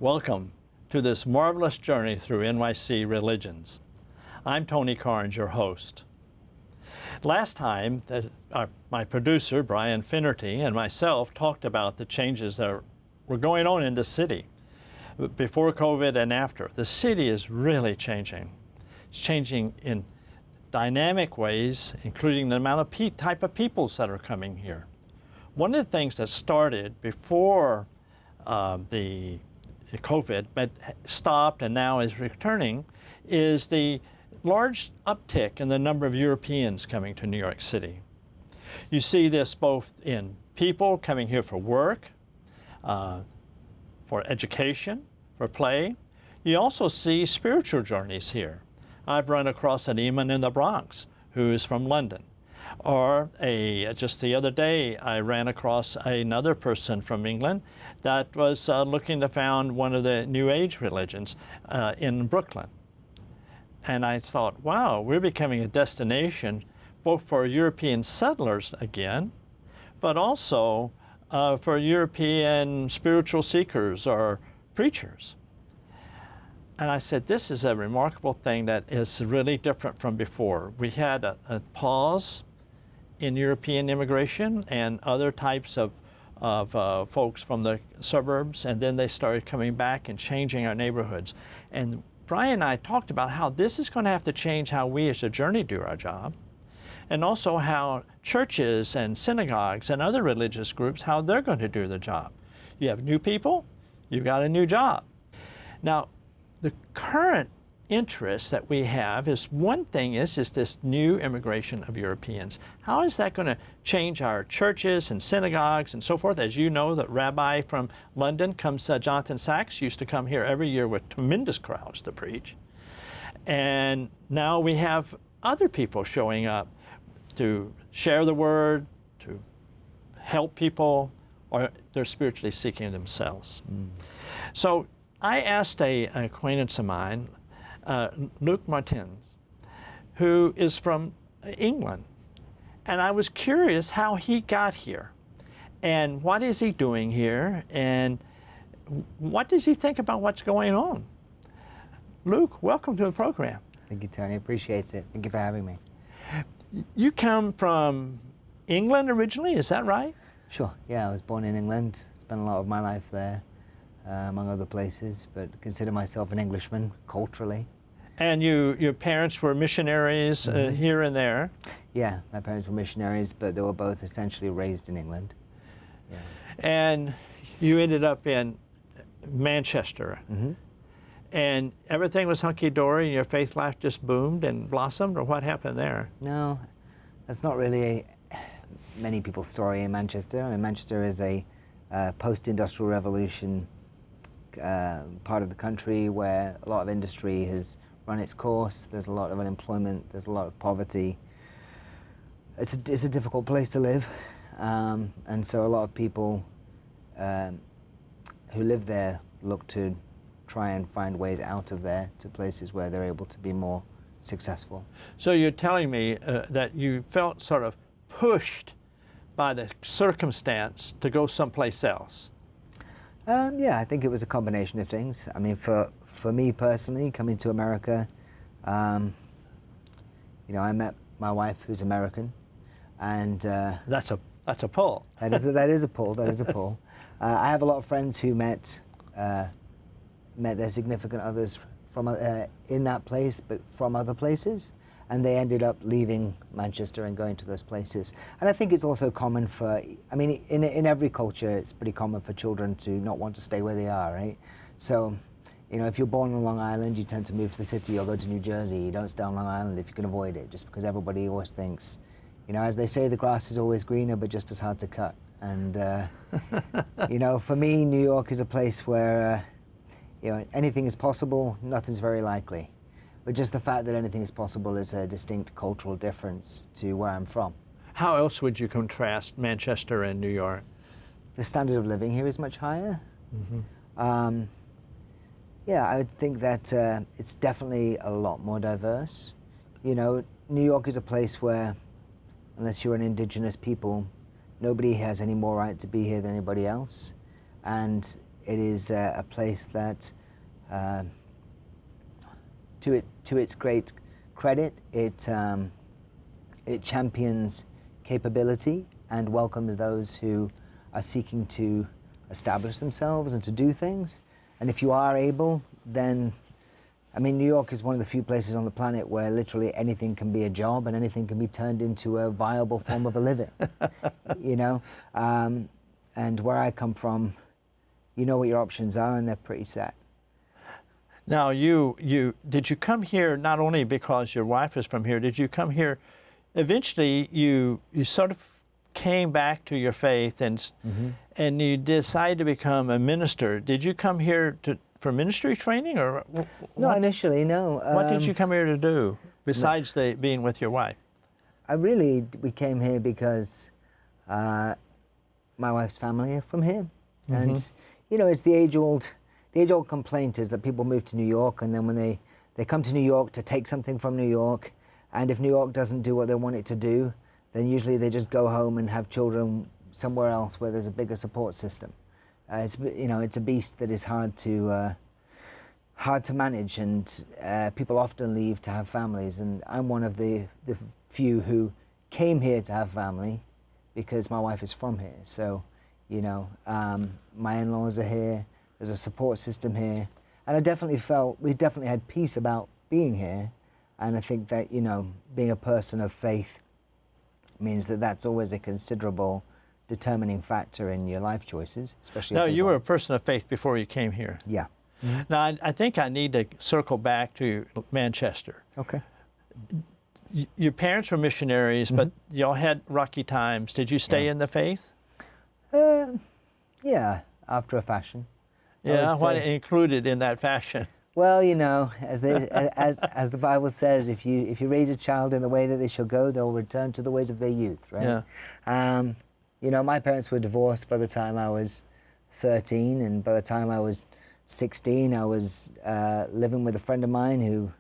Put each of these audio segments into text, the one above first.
Welcome to this marvelous journey through NYC religions. I'm Tony Carnes, your host. Last time, my producer, Brian Finnerty, and myself talked about the changes that were going on in the city before COVID and after. The city is really changing. It's changing in dynamic ways, including the amount of type of peoples that are coming here. One of the things that started before the COVID but stopped and now is returning is the large uptick in the number of Europeans coming to New York City. You see this both in people coming here for work, for education, for play. You also see spiritual journeys here. I've run across an imam in the Bronx who is from London. Or just the other day, I ran across another person from England that was looking to found one of the New Age religions in Brooklyn. And I thought, wow, we're becoming a destination both for European settlers again, but also for European spiritual seekers or preachers. And I said, this is a remarkable thing that is really different from before. We had a pause in European immigration and other types of folks from the suburbs, and then they started coming back and changing our neighborhoods. And Brian and I talked about how this is going to have to change how we as a journey do our job, and also how churches and synagogues and other religious groups, how they're going to do the job. You have new people, you've got a new job. Now, the current interest that we have is one thing is this new immigration of Europeans. How is that going to change our churches and synagogues and so forth? As you know, the rabbi from London comes, Jonathan Sachs, used to come here every year with tremendous crowds to preach. And now we have other people showing up to share the word, to help people, or they're spiritually seeking themselves. So I asked an acquaintance of mine, Luke Martens, who is from England. And I was curious how he got here and what is he doing here and what does he think about what's going on? Luke, welcome to the program. Thank you, Tony. I appreciate it. Thank you for having me. You come from England originally, is that right? Sure. Yeah, I was born in England. Spent a lot of my life there, among other places, but consider myself an Englishman culturally. And your parents were missionaries here and there? Yeah, my parents were missionaries, but they were both essentially raised in England. Yeah. And you ended up in Manchester. And everything was hunky-dory and your faith life just boomed and blossomed, or what happened there? No, that's not really many people's story in Manchester. I mean, Manchester is a post-industrial revolution part of the country where a lot of industry has run its course. There's a lot of unemployment. There's a lot of poverty. It's a difficult place to live, and so a lot of people who live there look to try and find ways out of there to places where they're able to be more successful. So you're telling me that you felt sort of pushed by the circumstance to go someplace else? Yeah, I think it was a combination of things. I mean, for me personally, coming to America, I met my wife, who's American, and that's a pull. that is a pull. That is a pull. I have a lot of friends who met their significant others from in that place, but from other places, and they ended up leaving Manchester and going to those places. And I think it's also common for, I mean, in every culture, it's pretty common for children to not want to stay where they are, right? So, if you're born on Long Island, you tend to move to the city or go to New Jersey. You don't stay on Long Island if you can avoid it, just because everybody always thinks, as they say, the grass is always greener, but just as hard to cut. And, for me, New York is a place where, anything is possible, nothing's very likely. But just the fact that anything is possible is a distinct cultural difference to where I'm from. How else would you contrast Manchester and New York? The standard of living here is much higher. Yeah, I would think that it's definitely a lot more diverse. New York is a place where, unless you're an indigenous people, nobody has any more right to be here than anybody else. And it is a place that, to its great credit, it champions capability and welcomes those who are seeking to establish themselves and to do things. And if you are able, then, I mean, New York is one of the few places on the planet where literally anything can be a job and anything can be turned into a viable form of a living, you know? And where I come from, you know what your options are and they're pretty set. Now, did you come here not only because your wife is from here, did you come here, eventually you sort of came back to your faith and you decided to become a minister. Did you come here for ministry training or? No, initially, no. What did you come here to do besides being with your wife? We came here because my wife's family are from here. And, you know, it's the age-old complaint is that people move to New York and then when they come to New York to take something from New York, and if New York doesn't do what they want it to do, then usually they just go home and have children somewhere else where there's a bigger support system. It's a beast that is hard to manage, and people often leave to have families. And I'm one of the few who came here to have family because my wife is from here. So, you know, my in-laws are here. There's a support system here, and we definitely had peace about being here. And I think that, you know, being a person of faith means that that's always a considerable determining factor in your life choices, especially. Now, you were a person of faith before you came here. Yeah. Now, I think I need to circle back to Manchester. Okay. Your parents were missionaries, but y'all had rocky times. Did you stay in the faith? Yeah, after a fashion. Yeah, what included in that fashion? Well, you know, as the Bible says, if you raise a child in the way that they shall go, they'll return to the ways of their youth, right? Yeah. You know, my parents were divorced by the time I was 13, and by the time I was 16, I was living with a friend of mine who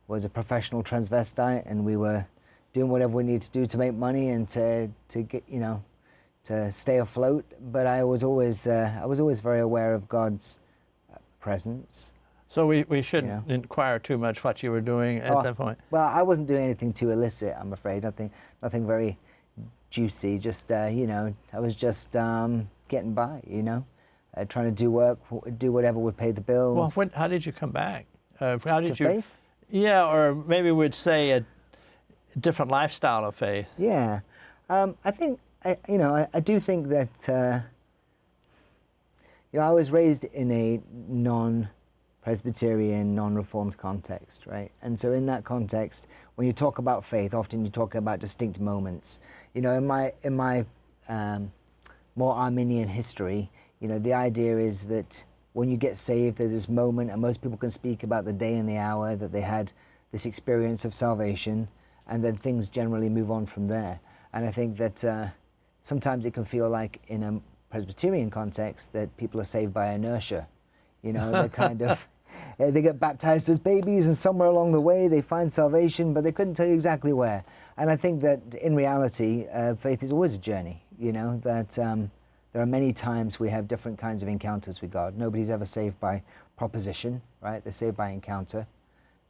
was a professional transvestite, and we were doing whatever we needed to do to make money and to get, you know, to stay afloat. But I was always very aware of God's presence. So we shouldn't inquire too much what you were doing at that point. Well, I wasn't doing anything too illicit, I'm afraid. Nothing very juicy. Just you know, I was just getting by. You know, trying to do whatever would pay the bills. Well, how did you come back? How did you? Faith? Yeah, or maybe we'd say a different lifestyle of faith. Yeah, I think I do think that you know, I was raised in a non-Presbyterian, non-Reformed context, right? And so in that context, when you talk about faith, often you talk about distinct moments. You know, in my more Arminian history, you know, the idea is that when you get saved, there's this moment, and most people can speak about the day and the hour that they had this experience of salvation, and then things generally move on from there. And I think that sometimes it can feel like in a Presbyterian context that people are saved by inertia. You know, they're kind of, they get baptized as babies and somewhere along the way they find salvation, but they couldn't tell you exactly where. And I think that in reality, faith is always a journey, you know, that there are many times we have different kinds of encounters with God. Nobody's ever saved by proposition, right? They're saved by encounter.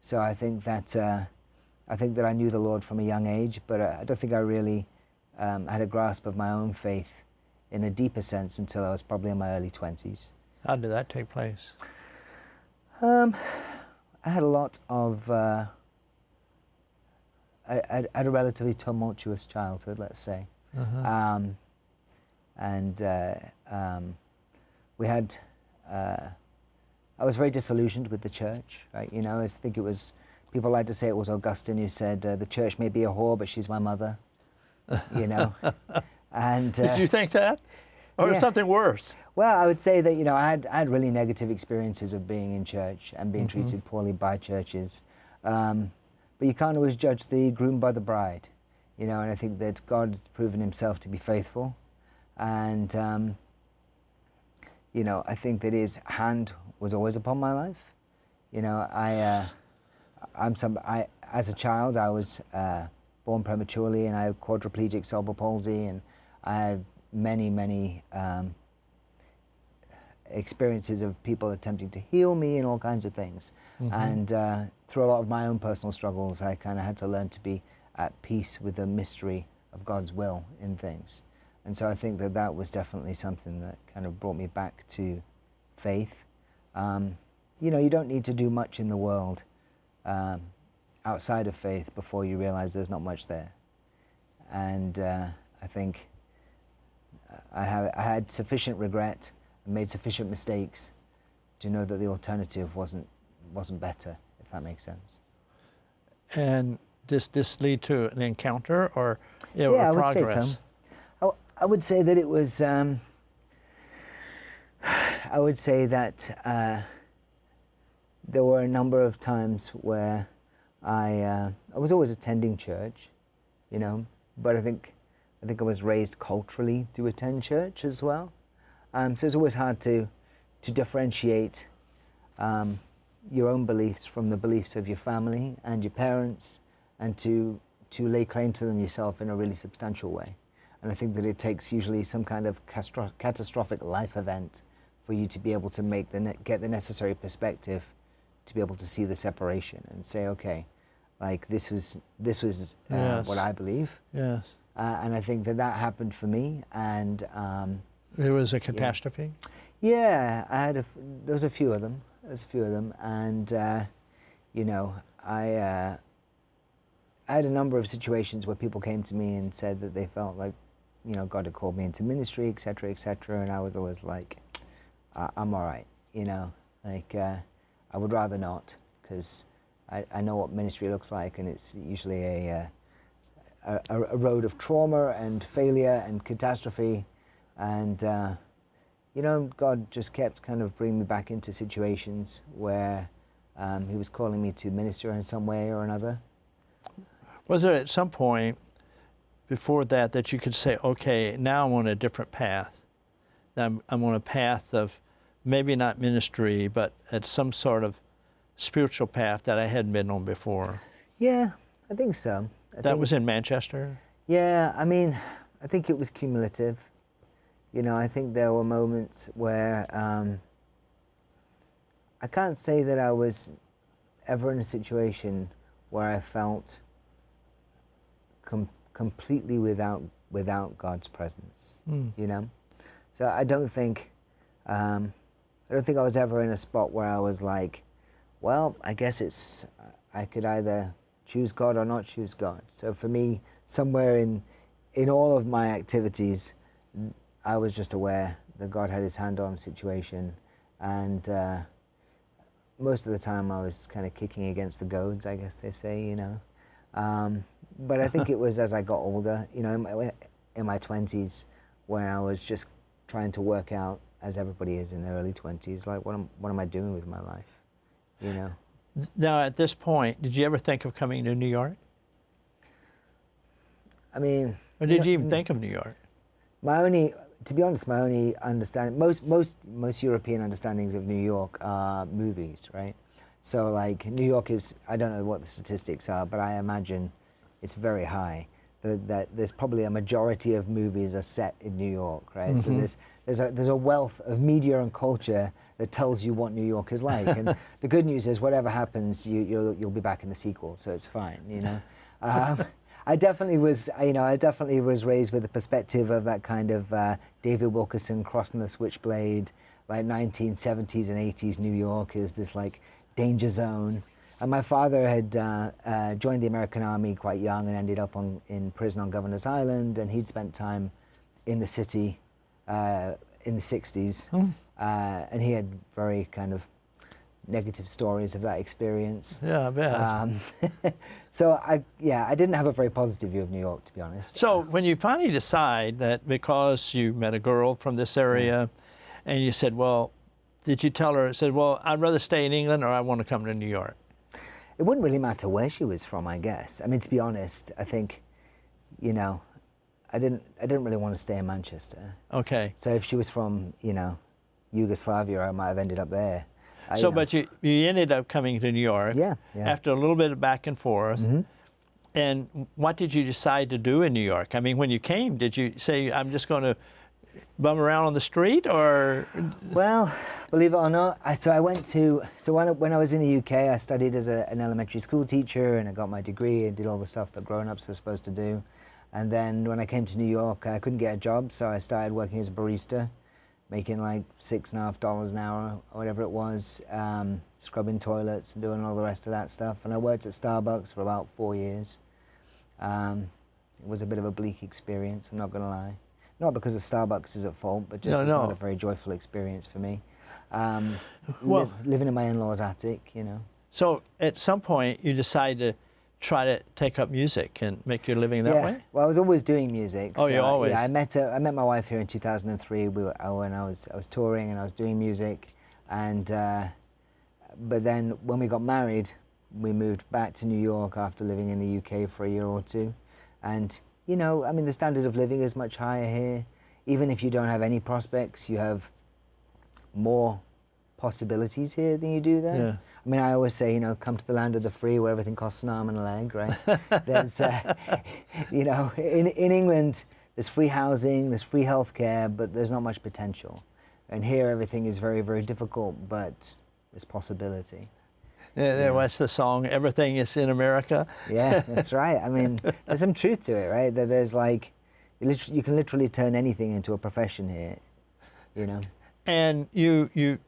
So I think that I knew the Lord from a young age, but I don't think I really had a grasp of my own faith in a deeper sense until I was probably in my early 20s. How did that take place? I had a lot of, I had a relatively tumultuous childhood, let's say. We had, I was very disillusioned with the church, right? You know, I think it was, people like to say it was Augustine who said, the church may be a whore, but she's my mother, you know. And did you think that? Or something worse? Well, I would say that, you know, I had really negative experiences of being in church and being treated poorly by churches. But you can't always judge the groom by the bride, you know, and I think that God's proven himself to be faithful. And, you know, I think that his hand was always upon my life. You know, as a child, I was born prematurely, and I had quadriplegic cerebral palsy, and I had many experiences of people attempting to heal me and all kinds of things. And through a lot of my own personal struggles, I kind of had to learn to be at peace with the mystery of God's will in things. And so I think that that was definitely something that kind of brought me back to faith. You know, you don't need to do much in the world outside of faith before you realize there's not much there. And I think I had sufficient regret and made sufficient mistakes to know that the alternative wasn't better, if that makes sense. And this lead to an encounter or Yeah, or I would progress? say so. I would say that it was. I would say that there were a number of times where I was always attending church, you know, but I think I was raised culturally to attend church as well. So it's always hard to differentiate your own beliefs from the beliefs of your family and your parents, and to lay claim to them yourself in a really substantial way. And I think that it takes usually some kind of catastrophic life event for you to be able to get the necessary perspective to be able to see the separation and say, okay, like this was Yes. what I believe. Yes. And I think that happened for me. And It was a catastrophe? yeah, there was a few of them. And you know, I had a number of situations where people came to me and said that they felt like, you know, God had called me into ministry, et cetera, and I was always like, I'm all right, you know, like I would rather not, because I know what ministry looks like, and it's usually a road of trauma and failure and catastrophe, and you know, God just kept kind of bringing me back into situations where He was calling me to minister in some way or another. Was there at some point before that you could say, okay, now I'm on a different path? I'm on a path of maybe not ministry, but at some sort of spiritual path that I hadn't been on before? Yeah, I think so. That was in Manchester? Yeah, I mean, I think it was cumulative. You know, I think there were moments where I can't say that I was ever in a situation where I felt completely without God's presence. You know, so I don't think I was ever in a spot where I was like, well, I guess I could either choose God or not choose God. So for me, somewhere in all of my activities, I was just aware that God had His hand on the situation, and most of the time I was kind of kicking against the goads, I guess they say, you know. But I think it was as I got older, you know, in my 20s, where I was just trying to work out, as everybody is in their early 20s, like what am I doing with my life, you know. Now, at this point, did you ever think of coming to New York? I mean, Or did you even think of New York? To be honest, my only understanding, most European understandings of New York are movies, right? So like New York is, I don't know what the statistics are, but I imagine it's very high. That there's probably a majority of movies are set in New York, right? Mm-hmm. So there's a wealth of media and culture that tells you what New York is like. And the good news is, whatever happens, you'll be back in the sequel, so it's fine, you know. I definitely was raised with the perspective of that kind of David Wilkerson crossing the switchblade, like 1970s and 80s New York is this like danger zone. And my father had joined the American Army quite young and ended up in prison on Governor's Island, and he'd spent time in the city in the 60s. And he had very kind of negative stories of that experience. Yeah, I bet. So I didn't have a very positive view of New York, to be honest. So when you finally decide that because you met a girl from this area, and you said, well, did you tell her, said, well, I'd rather stay in England or I want to come to New York? It wouldn't really matter where she was from, I guess. I mean, to be honest, I think, you know, I didn't really want to stay in Manchester. Okay. So if she was from, you know, Yugoslavia, I might have ended up there. But you ended up coming to New York. Yeah. After a little bit of back and forth. Mm-hmm. And what did you decide to do in New York? I mean, when you came, did you say, I'm just going to bum around on the street, or? Well, believe it or not, when I was in the UK, I studied as an elementary school teacher, and I got my degree and did all the stuff that grown-ups are supposed to do. And then when I came to New York, I couldn't get a job, so I started working as a barista, making like $6.50 an hour or whatever it was, scrubbing toilets and doing all the rest of that stuff. And I worked at Starbucks for about 4 years. It was a bit of a bleak experience, I'm not going to lie. Not because the Starbucks is at fault, but just it's not a very joyful experience for me. Living in my in-laws' attic, you know. So at some point you decided to try to take up music and make your living that way? Well, I was always doing music. Oh, you always? Yeah, I met my wife here in 2003 when I was touring and I was doing music. And but then when we got married, we moved back to New York after living in the UK for a year or two. And, you know, I mean, the standard of living is much higher here. Even if you don't have any prospects, you have more possibilities here than you do there. Yeah. I mean, I always say, you know, come to the land of the free where everything costs an arm and a leg, right? There's, you know, in England, there's free housing, there's free healthcare, but there's not much potential. And here, everything is very, very difficult, but there's possibility. Yeah, what's the song? Everything is in America. Yeah, that's right. I mean, there's some truth to it, right? That there's like, you can literally turn anything into a profession here, you know. And you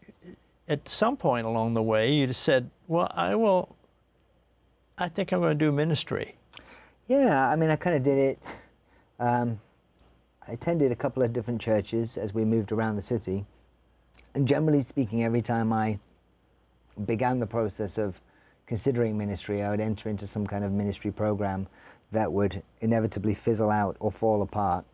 at some point along the way, you just said, well, I think I'm going to do ministry. Yeah, I mean, I kind of did it. I attended a couple of different churches as we moved around the city. And generally speaking, every time I began the process of considering ministry, I would enter into some kind of ministry program that would inevitably fizzle out or fall apart,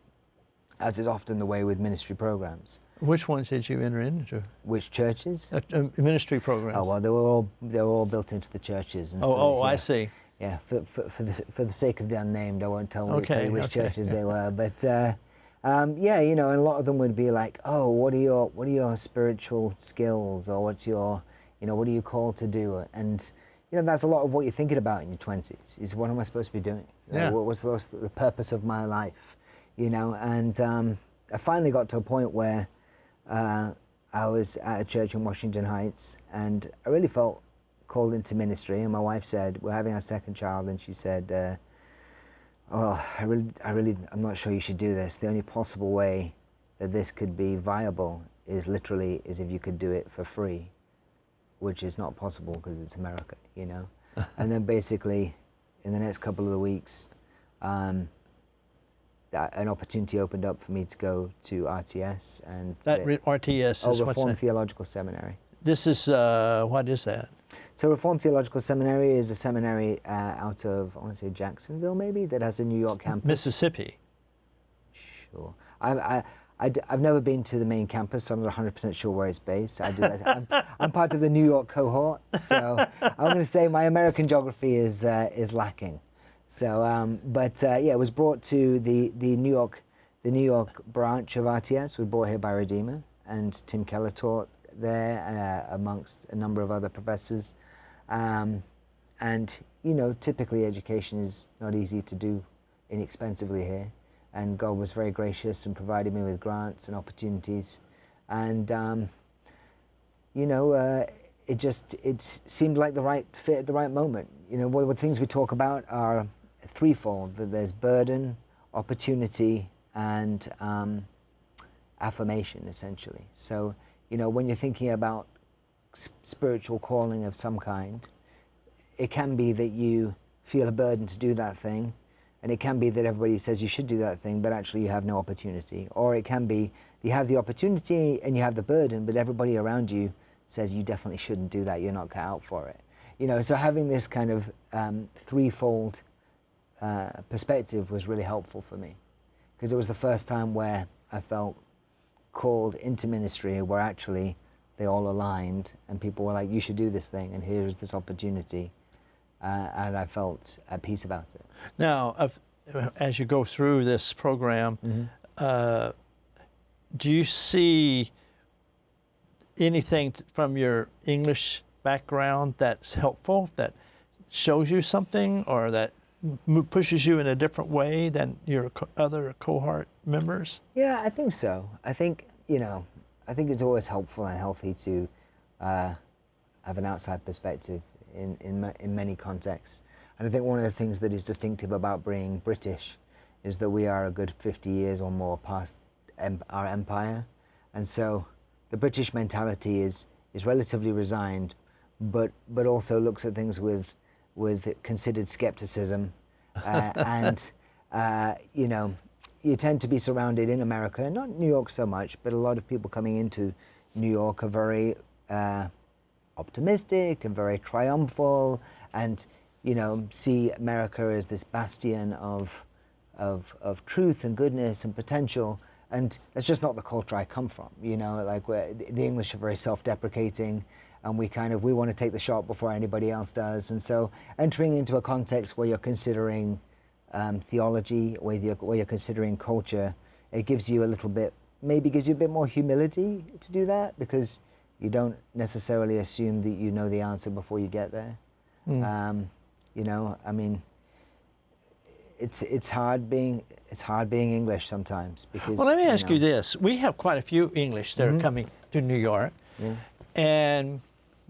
as is often the way with ministry programs. Which ones did you enter into? Which churches? Ministry programs. Oh well, they were all built into the churches. And I see. Yeah, for the sake of the unnamed, I won't tell you which churches they were. But yeah, you know, and a lot of them would be like, oh, what are your spiritual skills, or what are you called to do? And you know, that's a lot of what you're thinking about in your 20s. Is what am I supposed to be doing? Yeah. What's the purpose of my life? You know, and I finally got to a point where I was at a church in Washington Heights, and I really felt called into ministry. And my wife said, we're having our second child, and she said, I'm not sure you should do this. The only possible way that this could be viable is if you could do it for free, which is not possible because it's America, you know. And then basically, in the next couple of weeks, an opportunity opened up for me to go to RTS and RTS is Reformed Theological Seminary. This is what is that? So Reformed Theological Seminary is a seminary out of, I want to say Jacksonville maybe, that has a New York campus. Mississippi. Sure. I've never been to the main campus, so I'm not 100% sure where it's based. I'm part of the New York cohort, so I'm going to say my American geography is lacking. So, yeah, it was brought to the New York branch of RTS. Was brought here by Redeemer, and Tim Keller taught there amongst a number of other professors. And you know, typically education is not easy to do inexpensively here. And God was very gracious and provided me with grants and opportunities. And you know, it seemed like the right fit at the right moment. You know, what the things we talk about are threefold: that there's burden, opportunity, and affirmation, essentially. So, you know, when you're thinking about spiritual calling of some kind, it can be that you feel a burden to do that thing, and it can be that everybody says you should do that thing, but actually you have no opportunity. Or it can be you have the opportunity and you have the burden, but everybody around you says you definitely shouldn't do that, you're not cut out for it. You know, so having this kind of threefold perspective was really helpful for me, because it was the first time where I felt called into ministry, where actually they all aligned and people were like, you should do this thing and here's this opportunity, and I felt at peace about it. Now, as you go through this program, do you see anything from your English background that's helpful, that shows you something, or that pushes you in a different way than your other cohort members? Yeah, I think so. I think, I think it's always helpful and healthy to have an outside perspective in many contexts. And I think one of the things that is distinctive about being British is that we are a good 50 years or more past our empire. And so the British mentality is relatively resigned, but also looks at things with considered skepticism. And, you tend to be surrounded in America, not New York so much, but a lot of people coming into New York are very optimistic and very triumphal, and see America as this bastion of truth and goodness and potential. And that's just not the culture I come from. Like the English are very self-deprecating, and we want to take the shot before anybody else does. And so entering into a context where you're considering theology, where you're considering culture, it gives you maybe gives you a bit more humility to do that, because you don't necessarily assume that you know the answer before you get there. I mean, it's hard being English sometimes, because. Well, let me ask you this: we have quite a few English that are coming to New York, and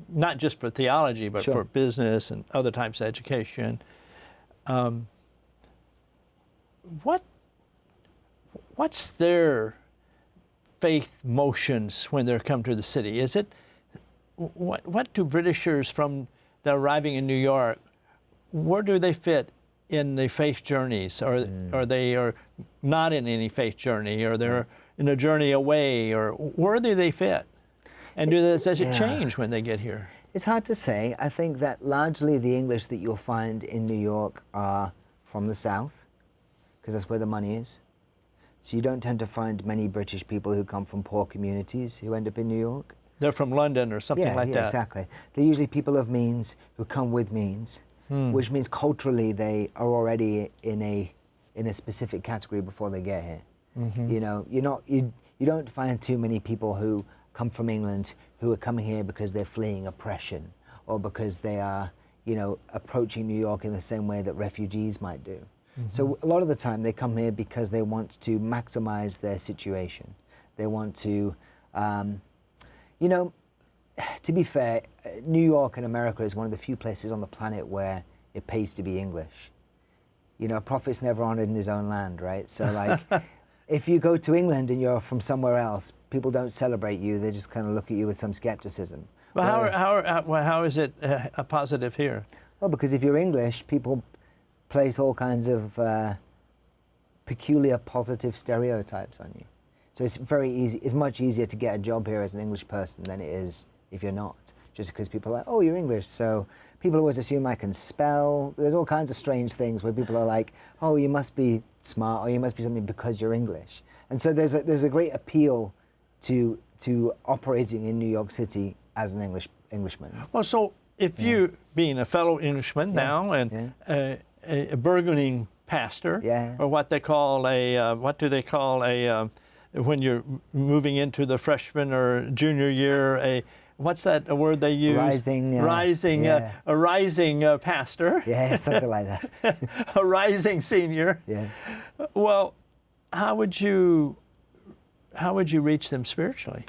not just for theology, but for business and other types of education. What's their faith motions when they come to the city? Is it what do Britishers from that arriving in New York, where do they fit in the faith journeys? Or they are not in any faith journey, or they're in a journey away, or where do they fit? And does it change when they get here? It's hard to say. I think that largely the English that you'll find in New York are from the South, because that's where the money is. So you don't tend to find many British people who come from poor communities who end up in New York. They're from London or something like that. Yeah, exactly. They're usually people of means who come with means, which means culturally they are already in a specific category before they get here. You don't find too many people who come from England who are coming here because they're fleeing oppression, or because they are, approaching New York in the same way that refugees might do. So a lot of the time they come here because they want to maximize their situation. They want to, to be fair, New York in America is one of the few places on the planet where it pays to be English. A prophet's never honored in his own land, right? So like, if you go to England and you're from somewhere else, people don't celebrate you. They just kind of look at you with some skepticism. Well, how is it a positive here? Well, because if you're English, people place all kinds of peculiar positive stereotypes on you. So it's very easy. It's much easier to get a job here as an English person than it is if you're not. Just because people are like, oh, you're English, so people always assume I can spell. There's all kinds of strange things where people are like, oh, you must be smart, or you must be something because you're English. And so there's a great appeal to operating in New York City as an Englishman. Well, so if you, being a fellow Englishman now and a burgeoning pastor, or what they call when you're moving into the freshman or junior year, what's that a word they use? A rising pastor. Yeah, something like that. A rising senior. Yeah. Well, how would you reach them spiritually?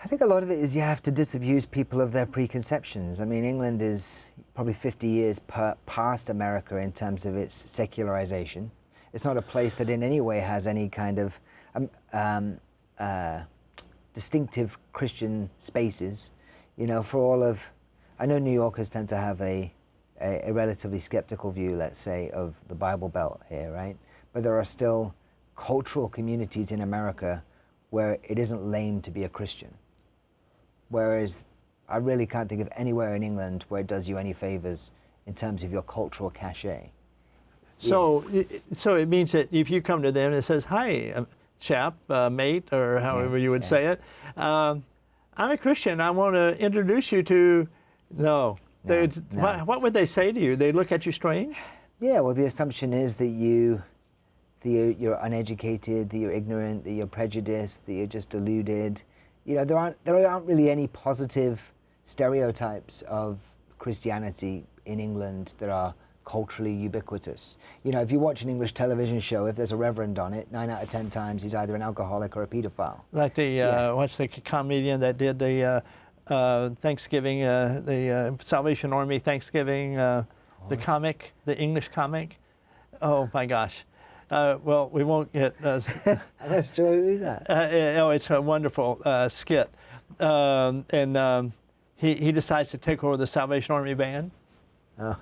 I think a lot of it is you have to disabuse people of their preconceptions. I mean, England is probably 50 years past America in terms of its secularization. It's not a place that in any way has any kind of distinctive Christian spaces. I know New Yorkers tend to have a relatively skeptical view, let's say, of the Bible Belt here, right? But there are still cultural communities in America where it isn't lame to be a Christian. Whereas I really can't think of anywhere in England where it does you any favors in terms of your cultural cachet. So it means that if you come to them and it says, hi, chap, mate, or however you would say it, I'm a Christian, I want to introduce you to, what would they say to you? They look at you strange? Yeah, well, the assumption is that you're uneducated, that you're ignorant, that you're prejudiced, that you're just deluded. There aren't really any positive stereotypes of Christianity in England that are culturally ubiquitous. You know, if you watch an English television show, if there's a reverend on it, 9 out of 10 times he's either an alcoholic or a pedophile. Like the, what's the comedian that did the Thanksgiving, the Salvation Army Thanksgiving, the comic, the English comic? Oh my gosh. Well, we won't get... I'm not sure who is that. It's a wonderful skit. He decides to take over the Salvation Army band. Oh.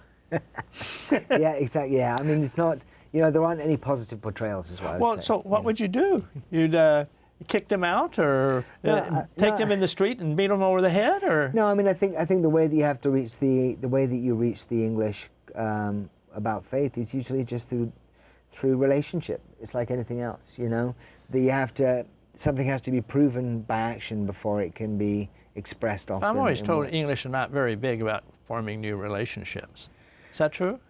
Yeah, exactly. Yeah, I mean, it's not, you know, there aren't any positive portrayals as well. Well, so what would you do? You'd kick them out, or take them in the street and beat them over the head, or? No, I mean, I think the way that you have to reach the way that you reach the English about faith is usually just through relationship. It's like anything else, you know. That you have to, something has to be proven by action before it can be expressed often. I'm always told words. English are not very big about forming new relationships. Is that true?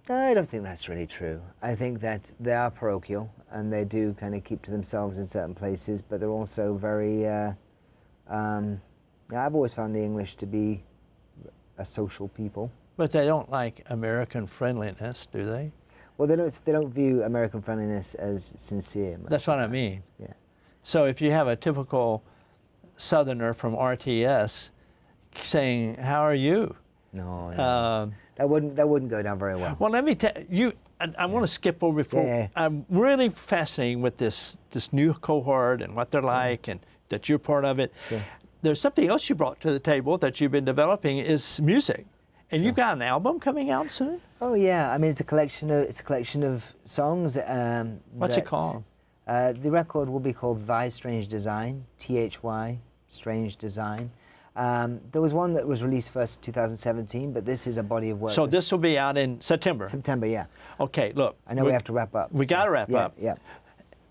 I don't think that's really true. I think that they are parochial and they do kind of keep to themselves in certain places, but they're also very, I've always found the English to be a social people. But they don't like American friendliness, do they? Well, they don't view American friendliness as sincere. That's what I mean. Yeah. So if you have a typical Southerner from RTS saying, "How are you?" No, that wouldn't go down very well. Well, let me tell you. I want to skip over before. Yeah. I'm really fascinated with this new cohort and what they're like, and that you're part of it. Sure. There's something else you brought to the table that you've been developing is music, and Sure. you've got an album coming out soon. Oh yeah, I mean it's a collection of songs. What's it called? The record will be called Thy Strange Design, THY, Strange Design. There was one that was released first in 2017, but this is a body of work. So this will be out in September. September, yeah. Okay, look. I know we have to wrap up. We got to wrap up. Yeah.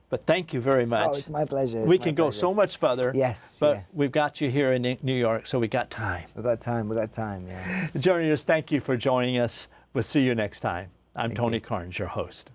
But thank you very much. Oh, it's my pleasure. We can go so much further. Yes. But yeah. we've got you here in New York, so we got time. We've got time, yeah. Journeyers, thank you for joining us. We'll see you next time. I'm Tony Carnes, your host.